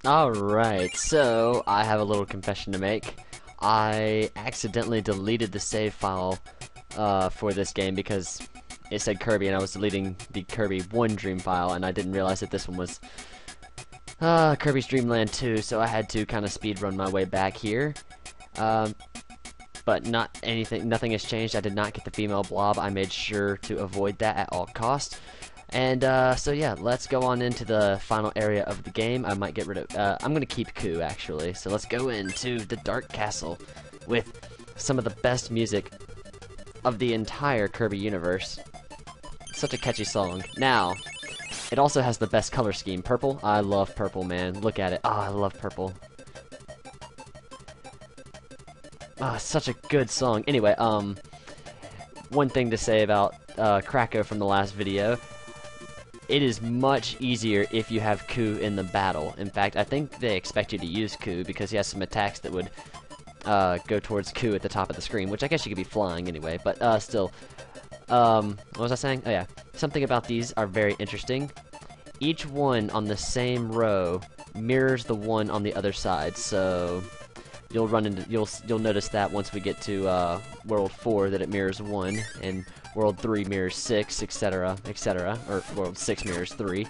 Alright, so I have a little confession to make. I accidentally deleted the save file for this game because it said Kirby and I was deleting the Kirby 1 Dream file, and I didn't realize that this one was Kirby's Dream Land 2, so I had to kind of speed run my way back here. But nothing has changed. I did not get the female blob. I made sure to avoid that at all costs. And so yeah, let's go on into the final area of the game. I might get rid of I'm gonna keep Ku actually. So let's go into the Dark Castle with some of the best music of the entire Kirby universe. Such a catchy song. Now, it also has the best color scheme. Purple. I love purple, man. Look at it. Oh, I love purple. Ah, such a good song. Anyway, one thing to say about Kracko from the last video. It is much easier if you have Ku in the battle. In fact, I think they expect you to use Ku because he has some attacks that would go towards Ku at the top of the screen, which I guess you could be flying anyway, but still. What was I saying? Oh yeah, something about these are very interesting. Each one on the same row mirrors the one on the other side, so you'll notice that once we get to World 4 that it mirrors 1, and World 3 mirrors 6, etc., etc., or World 6 mirrors 3.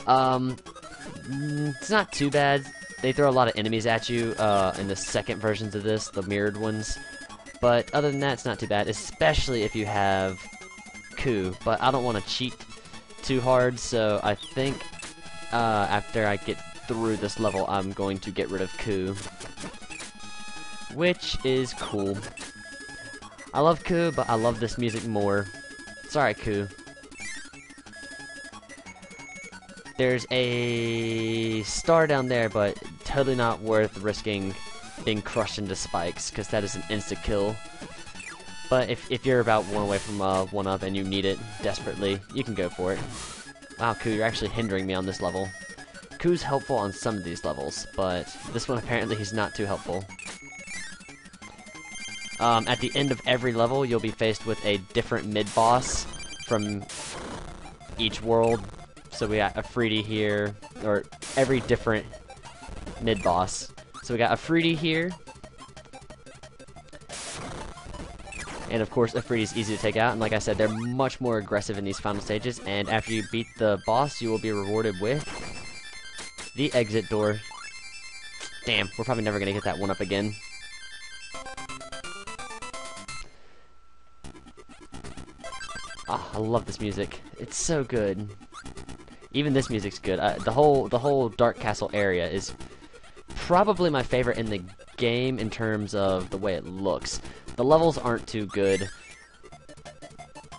It's not too bad. They throw a lot of enemies at you in the second versions of this, the mirrored ones. But other than that, it's not too bad, especially if you have Ku. But I don't want to cheat too hard, so I think after I get through this level, I'm going to get rid of Ku. Which is cool. I love Ku, but I love this music more. Sorry, Ku. There's a star down there, but totally not worth risking being crushed into spikes, because that is an insta-kill. But if you're about one away from 1-up and you need it desperately, you can go for it. Wow, Ku, you're actually hindering me on this level. Ku's helpful on some of these levels, but this one apparently he's not too helpful. At the end of every level, you'll be faced with a different mid-boss from each world. So we got Afridi here, or every different mid-boss. So we got Afridi here. And of course, Afridi's easy to take out, and like I said, they're much more aggressive in these final stages, and after you beat the boss, you will be rewarded with the exit door. Damn, we're probably never gonna get that 1-up again. Oh, I love this music. It's so good. Even this music's good. The whole Dark Castle area is probably my favorite in the game in terms of the way it looks. The levels aren't too good,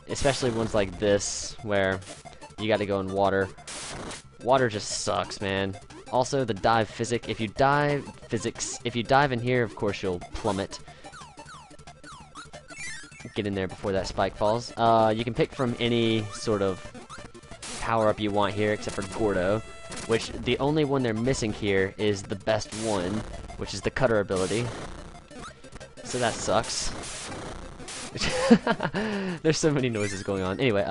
especially ones like this where you got to go in water. Water just sucks, man. Also, the dive physics. If you dive in here, of course you'll plummet. Get in there before that spike falls. You can pick from any sort of power-up you want here, except for Gordo, which the only one they're missing here is the best one, which is the cutter ability. So that sucks. There's so many noises going on. Anyway,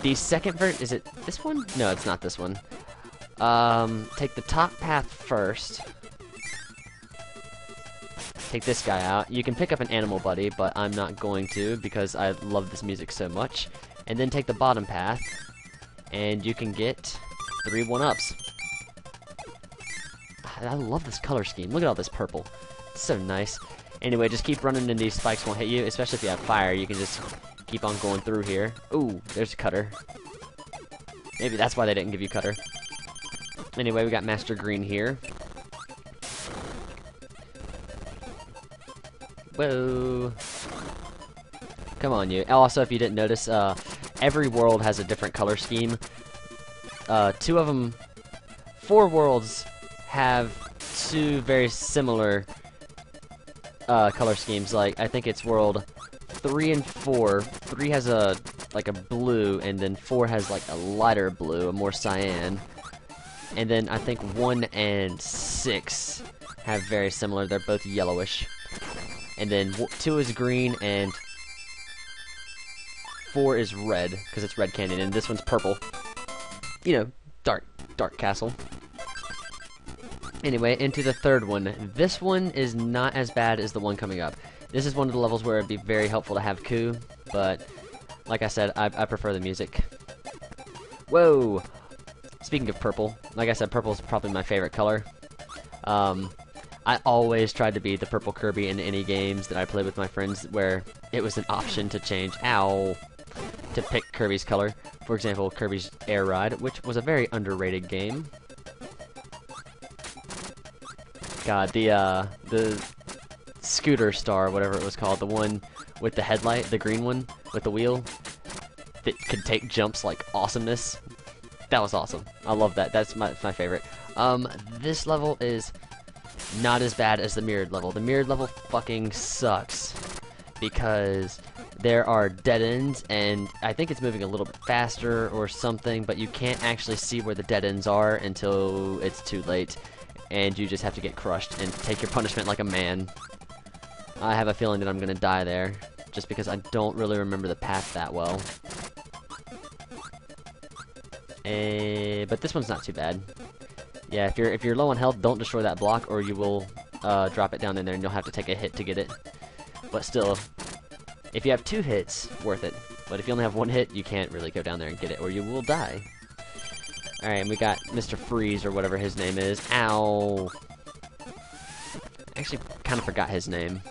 the second version, is it this one? No, it's not this one. Take the top path first. Take this guy out. You can pick up an animal buddy, but I'm not going to because I love this music so much. And then take the bottom path, and you can get 3 1-ups. I love this color scheme. Look at all this purple. It's so nice. Anyway, just keep running and these spikes won't hit you, especially if you have fire. You can just keep on going through here. Ooh, there's a cutter. Maybe that's why they didn't give you cutter. Anyway, we got Master Green here. Whoa. Come on, you. Also, if you didn't notice, every world has a different color scheme. 4 worlds have 2 very similar color schemes. Like, I think it's world 3 and 4. 3 has like a blue, and then 4 has like a lighter blue, a more cyan. And then I think 1 and 6 have very similar. They're both yellowish. And then 2 is green, and 4 is red, because it's Red Canyon, and this one's purple. You know, Dark Castle. Anyway, into the third one. This one is not as bad as the one coming up. This is one of the levels where it'd be very helpful to have Ku, but like I said, I prefer the music. Whoa! Speaking of purple, like I said, purple is probably my favorite color. I always tried to be the purple Kirby in any games that I played with my friends where it was an option to change, to pick Kirby's color. For example, Kirby's Air Ride, which was a very underrated game. God, the scooter star, whatever it was called, the one with the headlight, the green one with the wheel that could take jumps like awesomeness. That was awesome. I love that. That's my favorite. This level is not as bad as the mirrored level. The mirrored level fucking sucks because there are dead ends, and I think it's moving a little bit faster or something, but you can't actually see where the dead ends are until it's too late, and you just have to get crushed and take your punishment like a man. I have a feeling that I'm gonna die there, just because I don't really remember the path that well. But this one's not too bad. Yeah, if you're low on health, don't destroy that block, or you will drop it down in there, and you'll have to take a hit to get it. But still, if you have 2 hits, worth it. But if you only have 1 hit, you can't really go down there and get it, or you will die. Alright, and we got Mr. Freeze, or whatever his name is. Ow! I actually kind of forgot his name.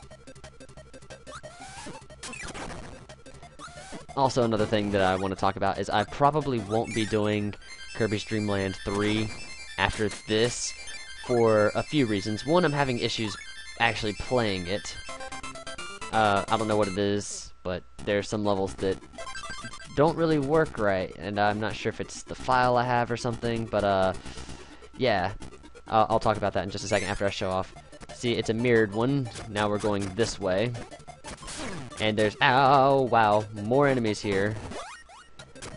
Also, another thing that I want to talk about is I probably won't be doing Kirby's Dream Land 3 after this for a few reasons. One, I'm having issues actually playing it. I don't know what it is, but there's some levels that don't really work right, and I'm not sure if it's the file I have or something, but yeah. I'll talk about that in just a second after I show off. See, it's a mirrored one. Now we're going this way. And there's, ow, wow, more enemies here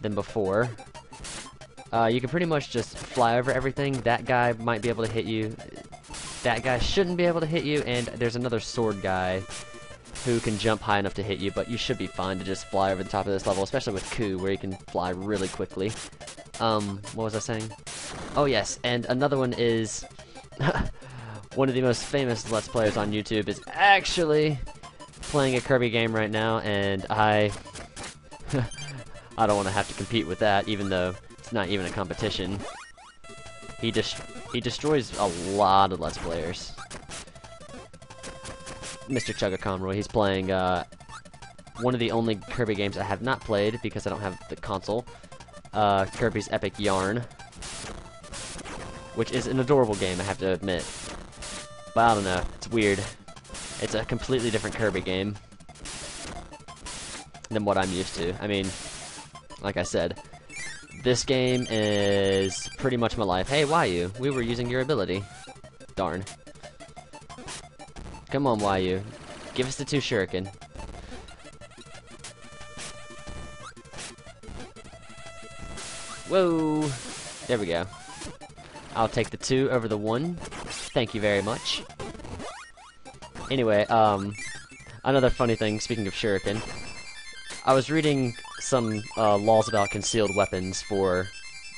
than before. You can pretty much just fly over everything. That guy might be able to hit you. That guy shouldn't be able to hit you. And there's another sword guy who can jump high enough to hit you. But you should be fine to just fly over the top of this level, especially with Ku, where you can fly really quickly. What was I saying? Oh, yes, and another one is... one of the most famous Let's Players on YouTube is actually playing a Kirby game right now, and I don't want to have to compete with that, even though it's not even a competition. He destroys a lot of Let's Players. Mr. Chugga-Conroy, he's playing one of the only Kirby games I have not played because I don't have the console, Kirby's Epic Yarn, which is an adorable game, I have to admit. But I don't know, it's weird. It's a completely different Kirby game than what I'm used to. I mean, like I said, this game is pretty much my life. Hey, Wyu, we were using your ability. Darn. Come on, Wyu. Give us the 2 shuriken. Whoa! There we go. I'll take the 2 over the 1. Thank you very much. Anyway, another funny thing, speaking of shuriken, I was reading some laws about concealed weapons for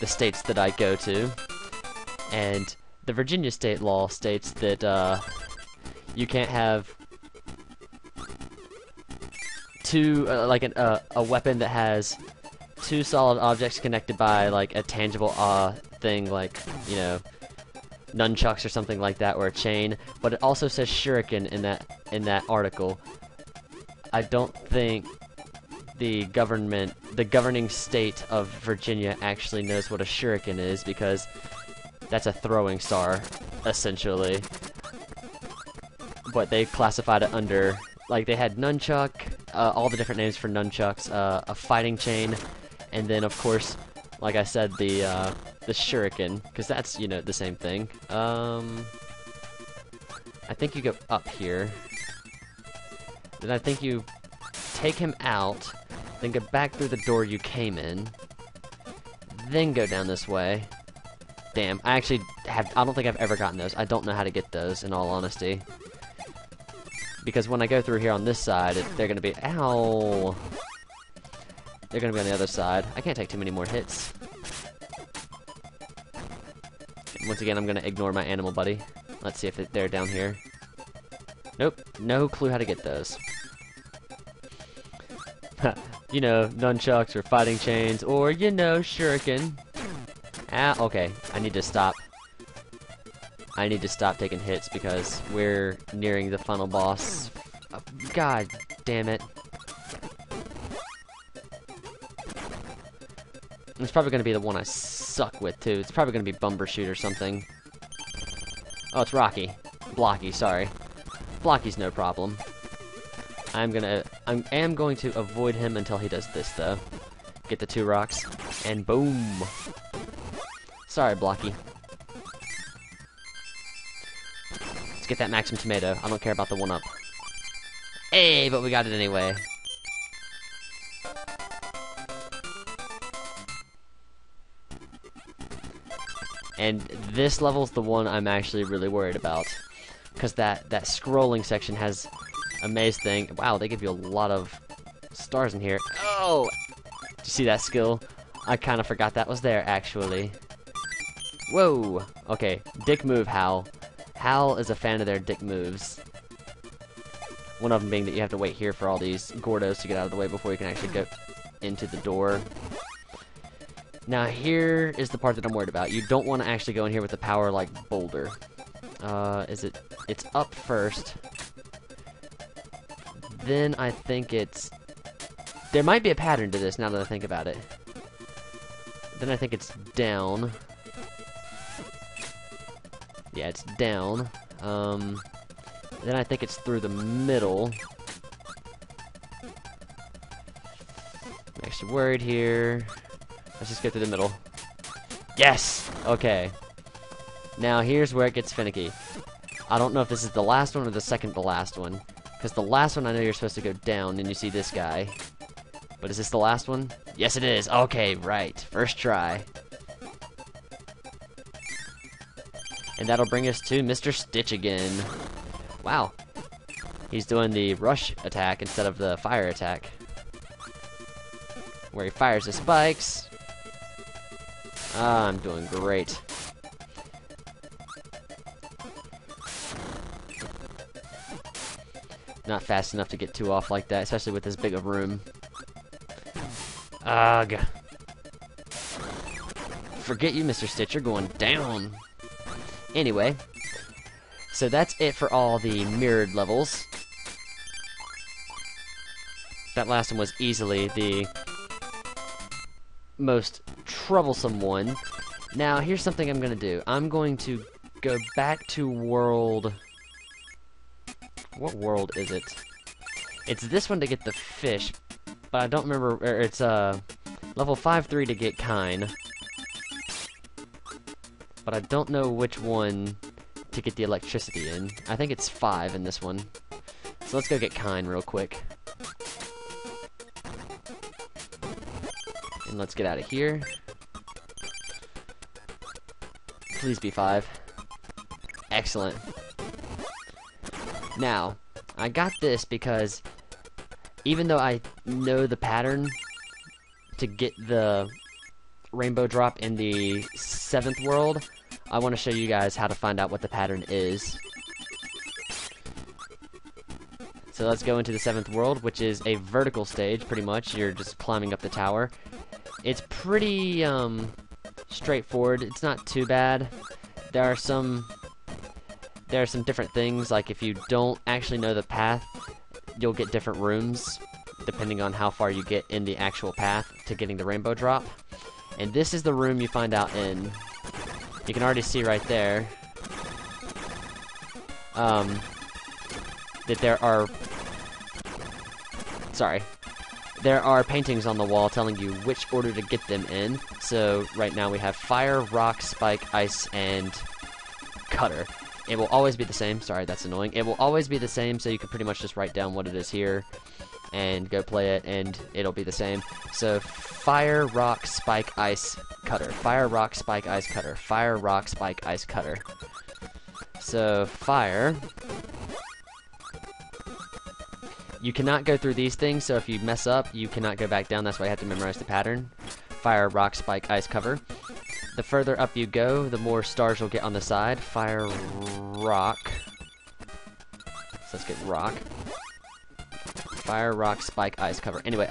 the states that I go to, and the Virginia state law states that you can't have a weapon that has 2 solid objects connected by like a tangible thing, like, you know, nunchucks or something like that, or a chain. But it also says shuriken in that article. I don't think the governing state of Virginia actually knows what a shuriken is, because that's a throwing star, essentially. But they classified it under, like, they had nunchuck, all the different names for nunchucks, a fighting chain, and then of course, like I said, the shuriken, because that's, you know, the same thing. I think you go up here. Then I think you take him out, then go back through the door you came in, then go down this way. Damn, I don't think I've ever gotten those. I don't know how to get those, in all honesty. Because when I go through here on this side, they're gonna be, ow! They're gonna be on the other side. I can't take too many more hits. Once again, I'm gonna ignore my animal buddy. Let's see if they're down here. Nope, no clue how to get those. You know, nunchucks or fighting chains, or, you know, shuriken. Ah, okay, I need to stop. I need to stop taking hits because we're nearing the final boss. Oh, God damn it. It's probably going to be the one I suck with, too. It's probably going to be Bumbershoot or something. Oh, it's Rocky. Blocky, sorry. Blocky's no problem. I am going to avoid him until he does this, though. Get the 2 rocks, and boom! Sorry, Blocky. Let's get that Maxim Tomato. I don't care about the 1-up. Hey, but we got it anyway. And this level's the one I'm actually really worried about. Because that scrolling section has a maze thing. Wow, they give you a lot of stars in here. Oh! Did you see that skill? I kind of forgot that was there, actually. Whoa! Okay, dick move, Hal. Hal is a fan of their dick moves. One of them being that you have to wait here for all these Gordos to get out of the way before you can actually go into the door. Now here is the part that I'm worried about. You don't want to actually go in here with the power like Boulder. It's up first. Then I think it's... There might be a pattern to this now that I think about it. Then I think it's down. Yeah, it's down. Then I think it's through the middle. I'm actually worried here. Let's just go through the middle. Yes! Okay. Now here's where it gets finicky. I don't know if this is the last one or the second to last one. Because the last one I know you're supposed to go down and you see this guy. But is this the last one? Yes it is! Okay, right. First try. And that'll bring us to Mr. Stitch again. Wow. He's doing the rush attack instead of the fire attack. Where he fires the spikes. Ah, I'm doing great. Not fast enough to get 2 off like that, especially with this big of room. Ugh. Forget you, Mr. Stitch, you're going down. Anyway, so that's it for all the mirrored levels. That last one was easily the most troublesome one. Now, here's something I'm going to do. I'm going to go back to world... What world is it? It's this one to get the fish, but I don't remember... It's level 5-3 to get Kine. But I don't know which one to get the electricity in. I think it's 5 in this one. So let's go get Kine real quick. And let's get out of here. Please be 5. Excellent. Now, I got this because even though I know the pattern to get the rainbow drop in the 7th world, I want to show you guys how to find out what the pattern is. So let's go into the 7th world, which is a vertical stage, pretty much. You're just climbing up the tower. It's pretty straightforward. It's not too bad. There are some different things, like if you don't actually know the path, you'll get different rooms depending on how far you get in the actual path to getting the rainbow drop. And this is the room you find out in. You can already see right there that there are paintings on the wall telling you which order to get them in. So right now we have fire, rock, spike, ice, and cutter. It will always be the same. Sorry, that's annoying. It will always be the same, so you can pretty much just write down what it is here and go play it, and it'll be the same. So fire, rock, spike, ice, cutter. Fire, rock, spike, ice, cutter. Fire, rock, spike, ice, cutter. So fire. You cannot go through these things, so if you mess up, you cannot go back down. That's why you have to memorize the pattern. Fire, rock, spike, ice, cover. The further up you go, the more stars you'll get on the side. Fire, rock. So let's get rock. Fire, rock, spike, ice, cover. Anyway,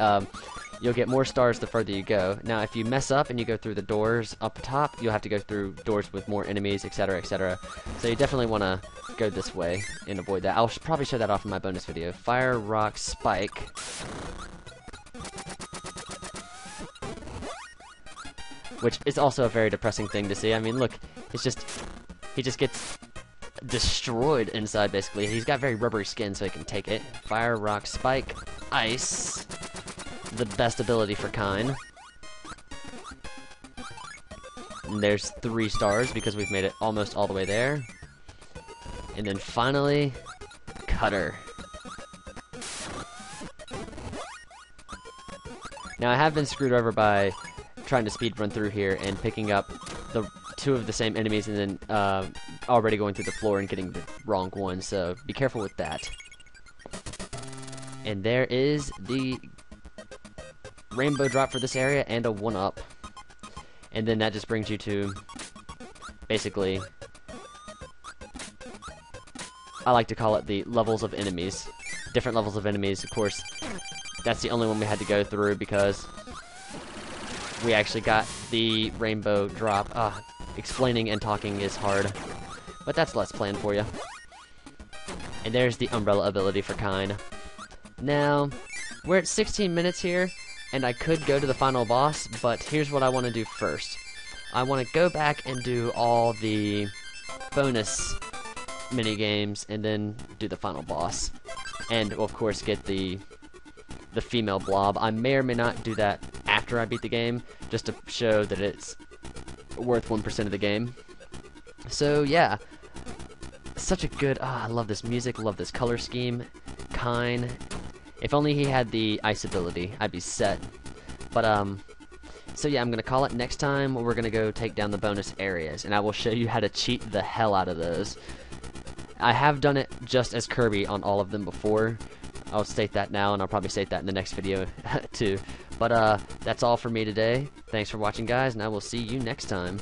you'll get more stars the further you go. Now, if you mess up and you go through the doors up top, you'll have to go through doors with more enemies, etc., etc. So you definitely want to go this way and avoid that. I'll probably show that off in my bonus video. Fire, rock, spike. Which is also a very depressing thing to see. I mean, look, it's just, he just gets destroyed inside, basically. He's got very rubbery skin, so he can take it. Fire, rock, spike, ice. The best ability for Kine. And there's 3 stars because we've made it almost all the way there. And then finally, Cutter. Now I have been screwed over by trying to speed run through here and picking up the 2 of the same enemies and then already going through the floor and getting the wrong one, so be careful with that. And there is the rainbow drop for this area and a 1-up. And then that just brings you to basically, I like to call it the levels of enemies. Different levels of enemies, of course. That's the only one we had to go through because we actually got the rainbow drop. Explaining and talking is hard, but that's Let's Plan for you. And there's the umbrella ability for Kine. Now, we're at 16 minutes here, and I could go to the final boss, but here's what I want to do first. I want to go back and do all the bonus mini-games, and then do the final boss. And, of course, get the female blob. I may or may not do that after I beat the game, just to show that it's worth 1% of the game. So, yeah. Such a good... I love this music, love this color scheme. Kine. If only he had the ice ability, I'd be set. But, so yeah, I'm gonna call it. Next time, we're gonna go take down the bonus areas, and I will show you how to cheat the hell out of those. I have done it just as Kirby on all of them before. I'll state that now, and I'll probably state that in the next video, too. But, that's all for me today. Thanks for watching, guys, and I will see you next time.